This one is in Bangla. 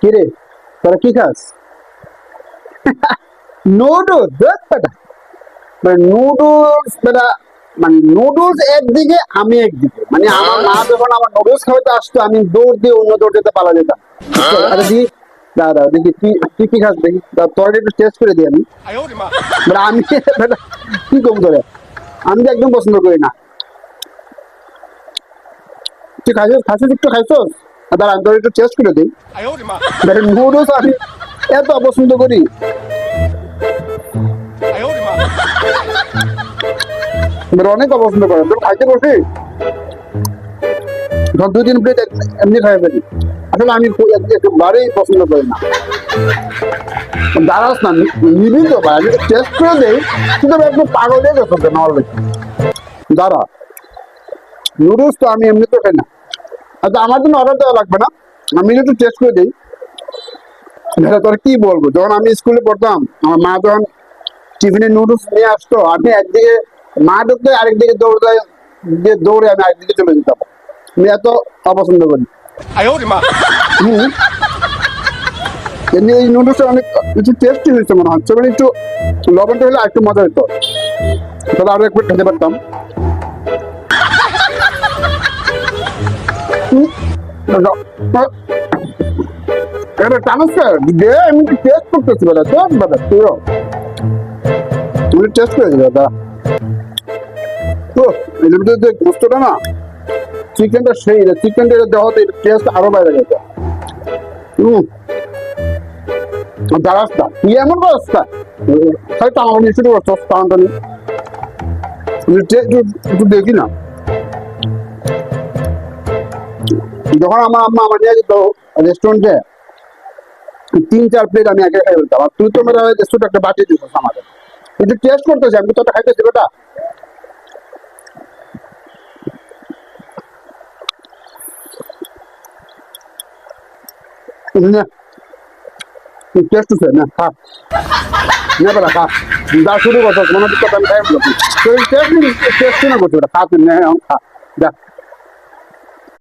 কি রে, তোরা কি খাস? নুডলস, মানে নুডলস বেটা, মানে নুডলস একদিকে আমি একদিকে, মানে আমার মা যখন আমার নুডলস খাওয়াতে আসতো আমি দৌড় দিয়ে অন্য দৌড় যেতে পালা যেতাম। আরে দি, দাদা দেখি তুই তুই কি খাস দেখি, তোর একটু টেস্ট করে দিই আমি। মানে আমি বেটা, কি কম করে, আমি তো একদম পছন্দ করি না। তুই খাইছিস খাইছিস একটু খাইছিস, দাঁড়া আমি তোর একটু টেস্ট করে দিই। নুডলস আমি এত অপছন্দ করি। এবার অনেক অপছন্দ করে, তোর খাইতে বসে ধর 2-3 প্লেট এমনি খাই ফেলি। আসলে আমি একেবারেই পছন্দ করি না। দাঁড়াস না, নিবি তো ভাই, আমি টেস্ট করে দেই। কিন্তু একদম পাগল হয়ে গেছো কেন অলরেডি। দাঁড়া, নুডলস তো আমি এমনি তো খাই না। আচ্ছা আমার জন্য অর্ডার দেওয়া লাগবে না, আমি একটু টেস্ট করে দিই। তোর কি বলবো, যখন আমি স্কুলে পড়তাম আমার মা যখন টিফিনে নুডলস নিয়ে আসতো, আমি একদিকে মা ঢুকতে আরেকদিকে দৌড়ে আমি আরেকদিকে চলে যেতাম। আমি এত অপছন্দ করি। হম, এমনি এই নুডলসটা অনেক একটু টেস্টি হয়েছে মনে হচ্ছে, মানে একটু লবণটা হলে একটু মজা হতো, তাহলে আরো একবার খেতে পারতাম। এটা টানছে দে, আমি টেস্ট করতেছি বেটা, সব বেটা তুইও তুমি টেস্ট করে দিবে দাদা। তো এর ভিতরে যে গোস্তটা না, চিকেনটা সেই, চিকেনটা দেওয়া হতো টেস্ট আরো বাইরে গেছে। দাঁড়াস না, তুই এমন করস না, খালি টানাটানি শুরু করছস, টানাটানি একটু দেখি না। যখন আমার আম্মা আমার নিয়ে যেত রেস্টুরেন্টে, 3-4 প্লেট আমি একে খাই ফেলতাম, আর তুই তো মেরা ছোট একটা বাটি দিছিস আমাদের, একটু টেস্ট করতেছি, আমি তো খাইতেছি বেটা। টেস্ট হচ্ছে না, খা না বেটা, খা। যা শুরু করছস মনে হচ্ছে আমি খাই ফেলবো, টেস্ট না করছি বেটা, খা তুই, খা যা।